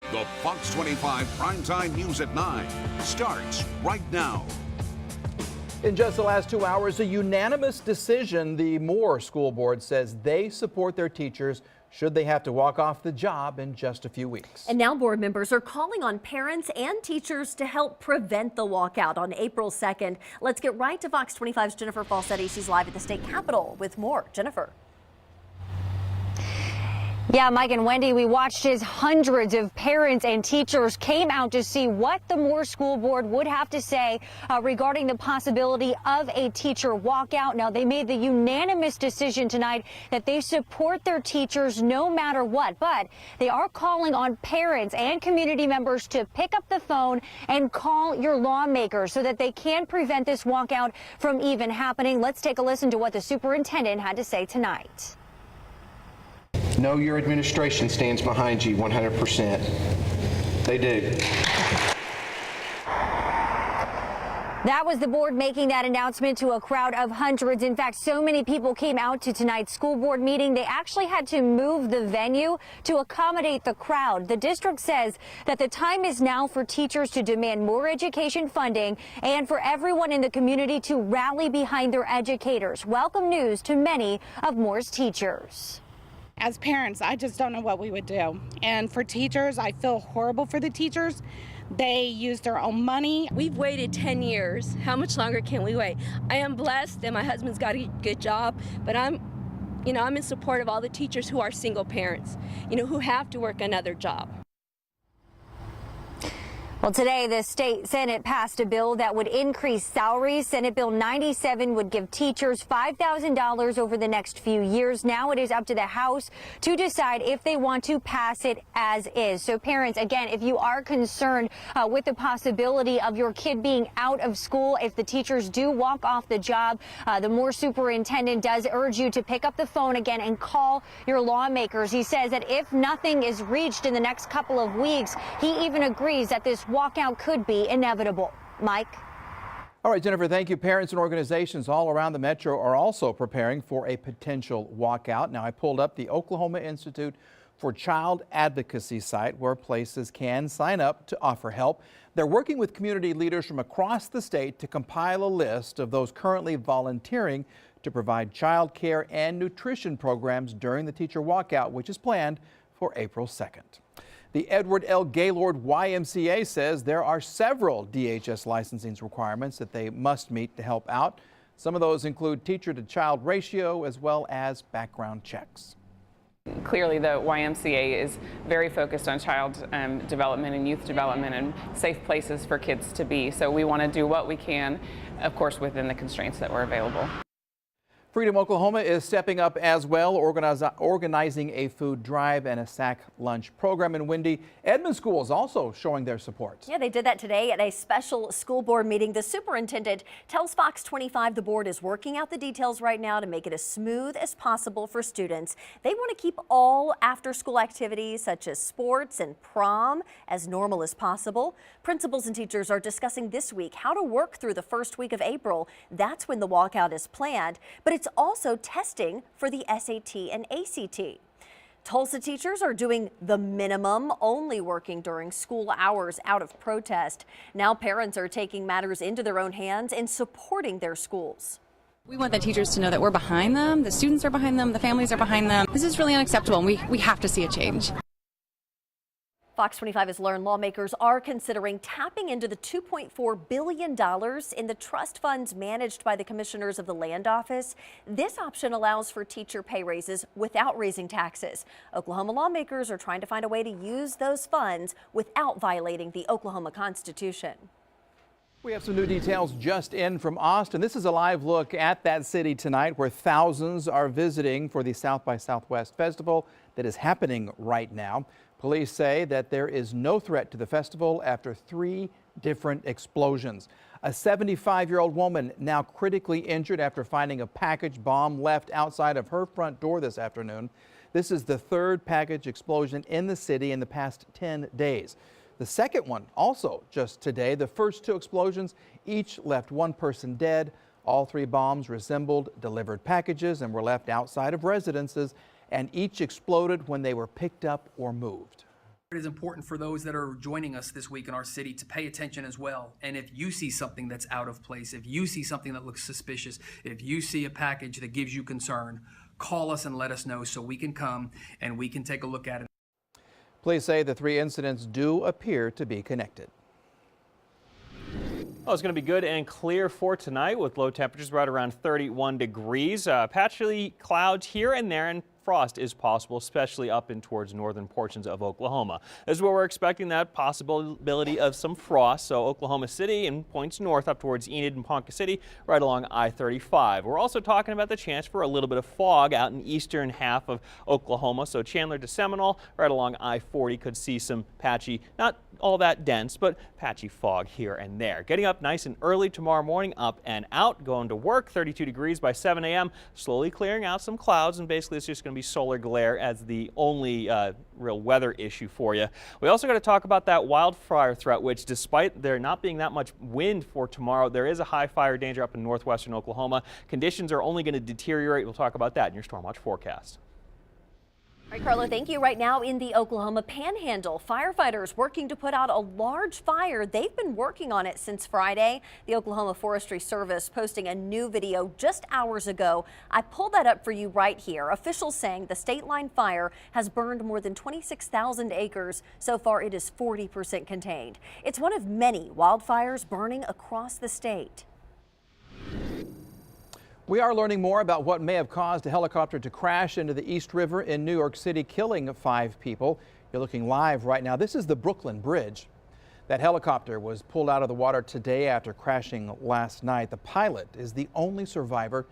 The Fox 25 Primetime News at 9 starts right now. In just the last 2 hours, a unanimous decision. The Moore School Board says they support their teachers should they have to walk off the job in just a few weeks. And now board members are calling on parents and teachers to help prevent the walkout on April 2nd. Let's get right to Fox 25's Jennifer Falsetti. She's live at the state capitol with more. Jennifer. Yeah, Mike and Wendy, we watched as hundreds of parents and teachers came out to see what the Moore School Board would have to say regarding the possibility of a teacher walkout. Now, they made the unanimous decision tonight that they support their teachers no matter what, but they are calling on parents and community members to pick up the phone and call your lawmakers so that they can prevent this walkout from even happening. Let's take a listen to what the superintendent had to say tonight. Know your administration stands behind you 100%. They do. That was the board making that announcement to a crowd of hundreds. In fact, so many people came out to tonight's school board meeting, they actually had to move the venue to accommodate the crowd. The district says that the time is now for teachers to demand more education funding and for everyone in the community to rally behind their educators. Welcome news to many of Moore's teachers. As parents, I just don't know what we would do. And for teachers, I feel horrible for the teachers. They use their own money. We've waited 10 years. How much longer can we wait? I am blessed that my husband's got a good job, but I'm in support of all the teachers who are single parents, who have to work another job. Well, today the state Senate passed a bill that would increase salaries. Senate Bill 97 would give teachers $5,000 over the next few years. Now it is up to the House to decide if they want to pass it as is. So parents, again, if you are concerned with the possibility of your kid being out of school, if the teachers do walk off the job, the Moore superintendent does urge you to pick up the phone again and call your lawmakers. He says that if nothing is reached in the next couple of weeks, he even agrees that this walkout could be inevitable. Mike? All right, Jennifer, thank you. Parents and organizations all around the metro are also preparing for a potential walkout. Now, I pulled up the Oklahoma Institute for Child Advocacy site where places can sign up to offer help. They're working with community leaders from across the state to compile a list of those currently volunteering to provide child care and nutrition programs during the teacher walkout, which is planned for April 2nd. The Edward L. Gaylord YMCA says there are several DHS licensing requirements that they must meet to help out. Some of those include teacher-to-child ratio as well as background checks. Clearly, the YMCA is very focused on child development and youth development and safe places for kids to be. So we want to do what we can, of course, within the constraints that were available. Freedom Oklahoma is stepping up as well, organizing a food drive and a sack lunch program in Wendy. Edmond School is also showing their support. Yeah, they did that today at a special school board meeting. The superintendent tells Fox 25 the board is working out the details right now to make it as smooth as possible for students. They want to keep all after-school activities such as sports and prom as normal as possible. Principals and teachers are discussing this week how to work through the first week of April. That's when the walkout is planned, but it's also testing for the SAT and ACT. Tulsa teachers are doing the minimum, only working during school hours out of protest. Now parents are taking matters into their own hands and supporting their schools. We want the teachers to know that we're behind them, the students are behind them, the families are behind them. This is really unacceptable, and we have to see a change. Fox 25 has learned lawmakers are considering tapping into the $2.4 billion in the trust funds managed by the commissioners of the land office. This option allows for teacher pay raises without raising taxes. Oklahoma lawmakers are trying to find a way to use those funds without violating the Oklahoma Constitution. We have some new details just in from Austin. This is a live look at that city tonight where thousands are visiting for the South by Southwest Festival that is happening right now. Police say that there is no threat to the festival after 3 different explosions. A 75-year-old woman now critically injured after finding a package bomb left outside of her front door this afternoon. This is the 3rd package explosion in the city in the past 10 days. The second one also just today. The first 2 explosions each left 1 person dead. All 3 bombs resembled delivered packages and were left outside of residences, and each exploded when they were picked up or moved. It is important for those that are joining us this week in our city to pay attention as well. And if you see something that's out of place, if you see something that looks suspicious, if you see a package that gives you concern, call us and let us know so we can come and we can take a look at it. Police say the 3 incidents do appear to be connected. Well, it's going to be good and clear for tonight with low temperatures right around 31 degrees. Patchy clouds here and there, and frost is possible, especially up in towards northern portions of Oklahoma. This is where we're expecting that possibility of some frost. So Oklahoma City and points north up towards Enid and Ponca City right along I-35. We're also talking about the chance for a little bit of fog out in eastern half of Oklahoma. So Chandler to Seminole right along I-40 could see some patchy, not all that dense, but patchy fog here and there. Getting up nice and early tomorrow morning, up and out, going to work, 32 degrees by 7 a.m., slowly clearing out some clouds, and basically it's just going to be solar glare as the only real weather issue for you. We also got to talk about that wildfire threat, which despite there not being that much wind for tomorrow, there is a high fire danger up in northwestern Oklahoma. Conditions are only going to deteriorate. We'll talk about that in your Storm Watch forecast. All right, Carla, thank you. Right now in the Oklahoma Panhandle, firefighters working to put out a large fire. They've been working on it since Friday. The Oklahoma Forestry Service posting a new video just hours ago. I pulled that up for you right here. Officials saying the state line fire has burned more than 26,000 acres. So far, it is 40% contained. It's one of many wildfires burning across the state. We are learning more about what may have caused a helicopter to crash into the East River in New York City, killing 5 people. You're looking live right now. This is the Brooklyn Bridge. That helicopter was pulled out of the water today after crashing last night. The pilot is the only survivor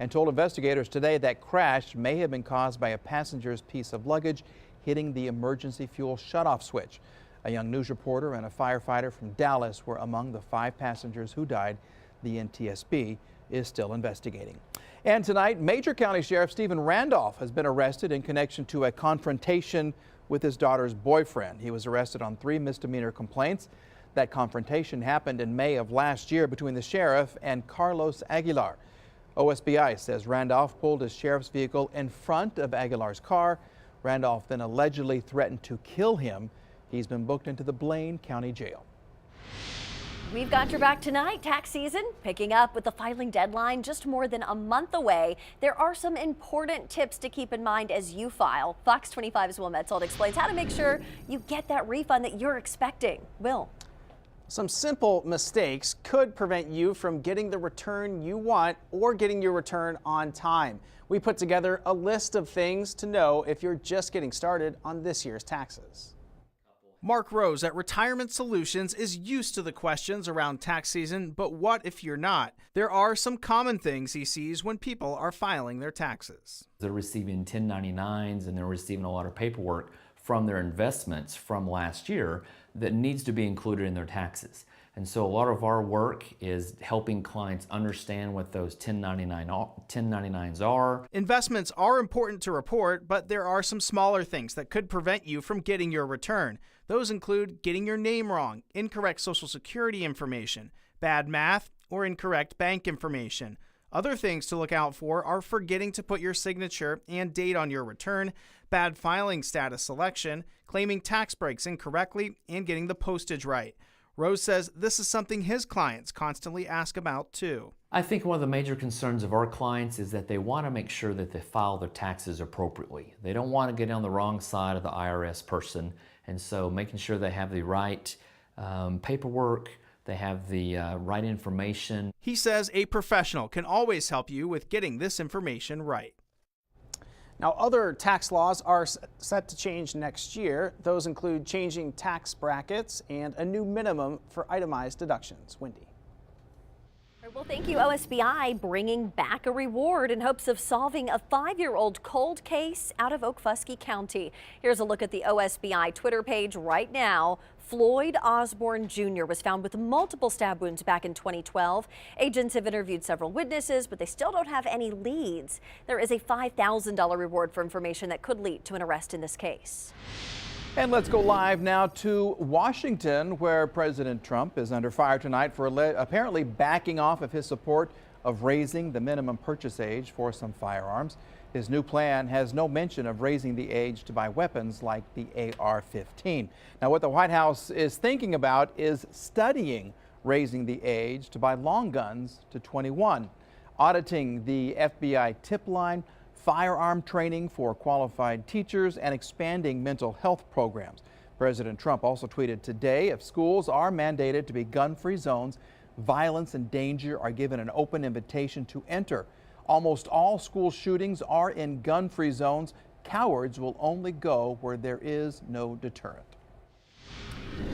and told investigators today that crash may have been caused by a passenger's piece of luggage hitting the emergency fuel shutoff switch. A young news reporter and a firefighter from Dallas were among the 5 passengers who died. The NTSB is still investigating. And tonight, Major County Sheriff Stephen Randolph has been arrested in connection to a confrontation with his daughter's boyfriend. He was arrested on 3 misdemeanor complaints. That confrontation happened in May of last year between the sheriff and Carlos Aguilar. OSBI says Randolph pulled his sheriff's vehicle in front of Aguilar's car. Randolph then allegedly threatened to kill him. He's been booked into the Blaine County Jail. We've got your back tonight. Tax season picking up with the filing deadline just more than a month away. There are some important tips to keep in mind as you file. Fox 25's Will Metzold explains how to make sure you get that refund that you're expecting. Will. Some simple mistakes could prevent you from getting the return you want or getting your return on time. We put together a list of things to know if you're just getting started on this year's taxes. Mark Rose at Retirement Solutions is used to the questions around tax season, but what if you're not? There are some common things he sees when people are filing their taxes. They're receiving 1099s and they're receiving a lot of paperwork from their investments from last year that needs to be included in their taxes. And so a lot of our work is helping clients understand what those 1099s are. Investments are important to report, but there are some smaller things that could prevent you from getting your return. Those include getting your name wrong, incorrect Social Security information, bad math, or incorrect bank information. Other things to look out for are forgetting to put your signature and date on your return, bad filing status selection, claiming tax breaks incorrectly, and getting the postage right. Rose says this is something his clients constantly ask about too. I think one of the major concerns of our clients is that they want to make sure that they file their taxes appropriately. They don't want to get on the wrong side of the IRS person, and so making sure they have the right paperwork, they have the right information. He says a professional can always help you with getting this information right. Now, other tax laws are set to change next year. Those include changing tax brackets and a new minimum for itemized deductions. Wendy. Well, thank you, OSBI, bringing back a reward in hopes of solving a 5-year-old cold case out of Okfuskee County. Here's a look at the OSBI Twitter page right now. Floyd Osborne Jr. was found with multiple stab wounds back in 2012. Agents have interviewed several witnesses, but they still don't have any leads. There is a $5,000 reward for information that could lead to an arrest in this case. And let's go live now to Washington, where President Trump is under fire tonight for apparently backing off of his support of raising the minimum purchase age for some firearms. His new plan has no mention of raising the age to buy weapons like the AR-15. Now, what the White House is thinking about is studying raising the age to buy long guns to 21, auditing the FBI tip line, firearm training for qualified teachers, and expanding mental health programs. President Trump also tweeted today, if schools are mandated to be gun-free zones, violence and danger are given an open invitation to enter. Almost all school shootings are in gun-free zones. Cowards will only go where there is no deterrent.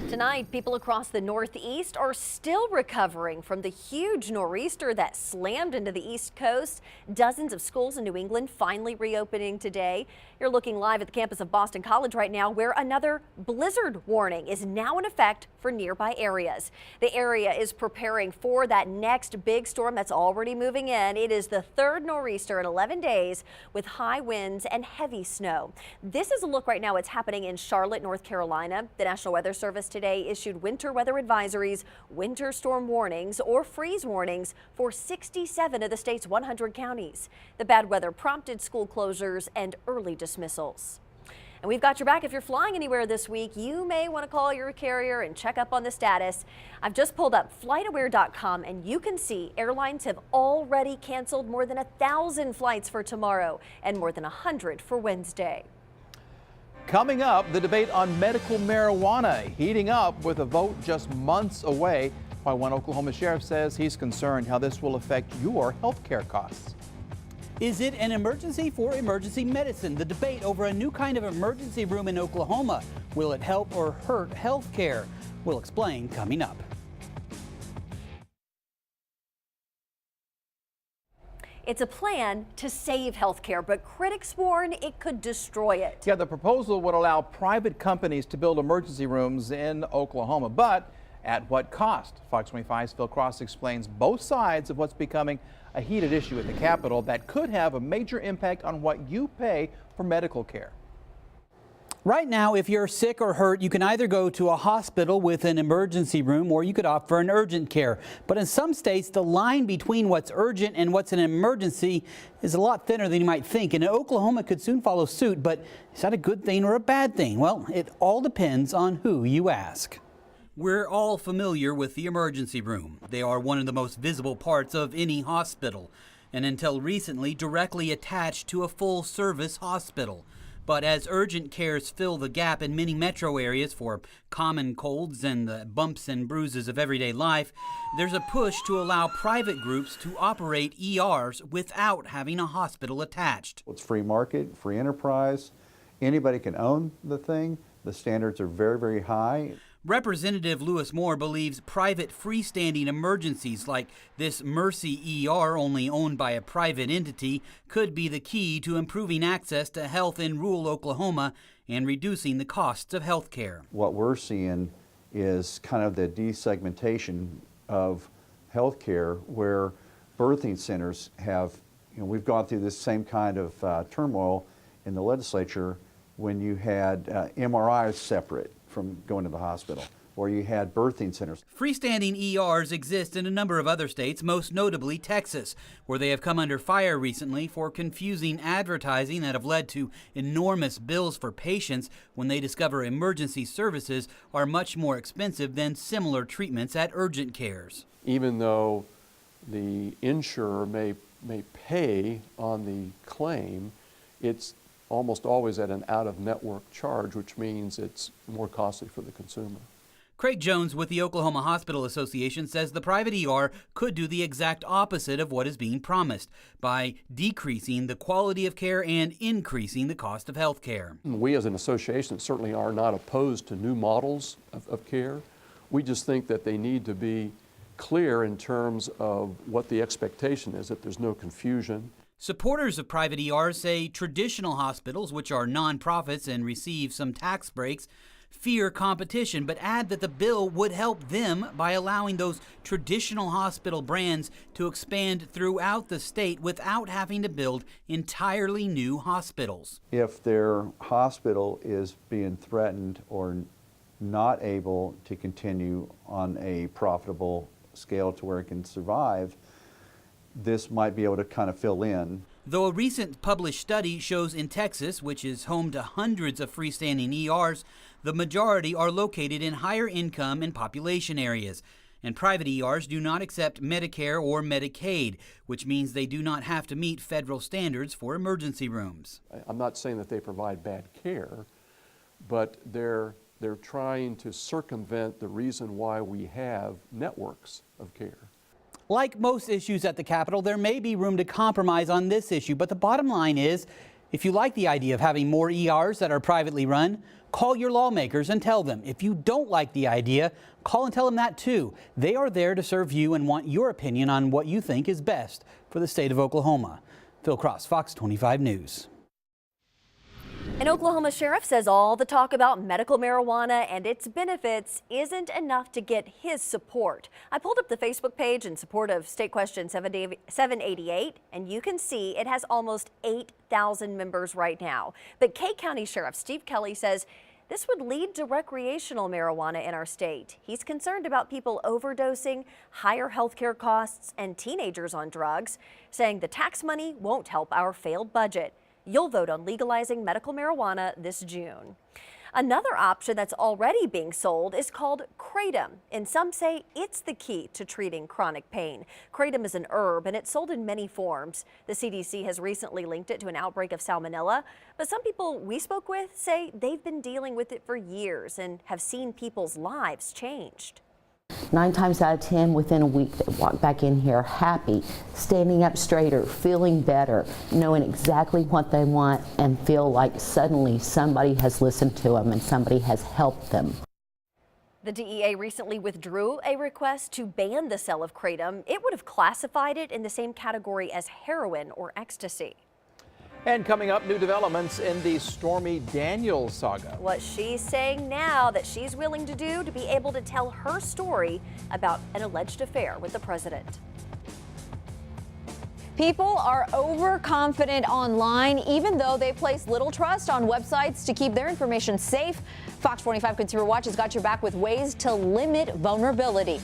Tonight, people across the Northeast are still recovering from the huge nor'easter that slammed into the East Coast. Dozens of schools in New England finally reopening today. You're looking live at the campus of Boston College right now, where another blizzard warning is now in effect for nearby areas. The area is preparing for that next big storm that's already moving in. It is the third nor'easter in 11 days with high winds and heavy snow. This is a look right now. It's happening in Charlotte, North Carolina. The National Weather Service today issued winter weather advisories, winter storm warnings, or freeze warnings for 67 of the state's 100 counties. The bad weather prompted school closures and early dismissals. And we've got your back if you're flying anywhere this week. You may want to call your carrier and check up on the status. I've just pulled up FlightAware.com, and you can see airlines have already canceled more than 1,000 flights for tomorrow and more than 100 for Wednesday. Coming up, the debate on medical marijuana heating up with a vote just months away, while one Oklahoma sheriff says he's concerned how this will affect your health care costs. Is it an emergency for emergency medicine? The debate over a new kind of emergency room in Oklahoma. Will it help or hurt health care? We'll explain coming up. It's a plan to save healthcare, but critics warn it could destroy it. Yeah, the proposal would allow private companies to build emergency rooms in Oklahoma, but at what cost? Fox 25's Phil Cross explains both sides of what's becoming a heated issue at the Capitol that could have a major impact on what you pay for medical care. Right now, if you're sick or hurt, you can either go to a hospital with an emergency room or you could opt for an urgent care. But in some states, the line between what's urgent and what's an emergency is a lot thinner than you might think. And Oklahoma could soon follow suit. But is that a good thing or a bad thing? Well, it all depends on who you ask. We're all familiar with the emergency room. They are one of the most visible parts of any hospital, and until recently directly attached to a full-service hospital. But as urgent cares fill the gap in many metro areas for common colds and the bumps and bruises of everyday life, there's a push to allow private groups to operate ERs without having a hospital attached. It's free market, free enterprise. Anybody can own the thing. The standards are very, very high. Representative Lewis Moore believes private freestanding emergencies like this Mercy ER, only owned by a private entity, could be the key to improving access to health in rural Oklahoma and reducing the costs of health care. What we're seeing is kind of the desegmentation of health care, where birthing centers have, we've gone through this same kind of turmoil in the legislature when you had MRIs separate from going to the hospital, or you had birthing centers. Freestanding ERs exist in a number of other states, most notably Texas, where they have come under fire recently for confusing advertising that have led to enormous bills for patients when they discover emergency services are much more expensive than similar treatments at urgent cares. Even though the insurer may pay on the claim, it's almost always at an out-of-network charge, which means it's more costly for the consumer. Craig Jones with the Oklahoma Hospital Association says the private ER could do the exact opposite of what is being promised by decreasing the quality of care and increasing the cost of health care. We as an association certainly are not opposed to new models of care. We just think that they need to be clear in terms of what the expectation is, that there's no confusion. Supporters of private ERs say traditional hospitals, which are nonprofits and receive some tax breaks, fear competition, but add that the bill would help them by allowing those traditional hospital brands to expand throughout the state without having to build entirely new hospitals. If their hospital is being threatened or not able to continue on a profitable scale to where it can survive, this might be able to kind of fill in. Though a recent published study shows in Texas, which is home to hundreds of freestanding ERs, the majority are located in higher income and population areas. And private ERs do not accept Medicare or Medicaid, which means they do not have to meet federal standards for emergency rooms. I'm not saying that they provide bad care, but they're trying to circumvent the reason why we have networks of care. Like most issues at the Capitol, there may be room to compromise on this issue, but the bottom line is, if you like the idea of having more ERs that are privately run, call your lawmakers and tell them. If you don't like the idea, call and tell them that too. They are there to serve you and want your opinion on what you think is best for the state of Oklahoma. Phil Cross, Fox 25 News. An Oklahoma sheriff says all the talk about medical marijuana and its benefits isn't enough to get his support. I pulled up the Facebook page in support of State Question 788, and you can see it has almost 8,000 members right now. But Kate County Sheriff Steve Kelly says this would lead to recreational marijuana in our state. He's concerned about people overdosing, higher health care costs, and teenagers on drugs, saying the tax money won't help our failed budget. You'll vote on legalizing medical marijuana this June. Another option that's already being sold is called Kratom, and some say it's the key to treating chronic pain. Kratom is an herb, and it's sold in many forms. The CDC has recently linked it to an outbreak of salmonella, but some people we spoke with say they've been dealing with it for years and have seen people's lives changed. 9 times out of 10 within a week they walk back in here happy, standing up straighter, feeling better, knowing exactly what they want, and feel like suddenly somebody has listened to them and somebody has helped them. The DEA recently withdrew a request to ban the sale of Kratom. It would have classified it in the same category as heroin or ecstasy. And coming up, new developments in the Stormy Daniels saga. What she's saying now that she's willing to do to be able to tell her story about an alleged affair with the president. People are overconfident online, even though they place little trust on websites to keep their information safe. Fox 25 Consumer Watch has got your back with ways to limit vulnerability.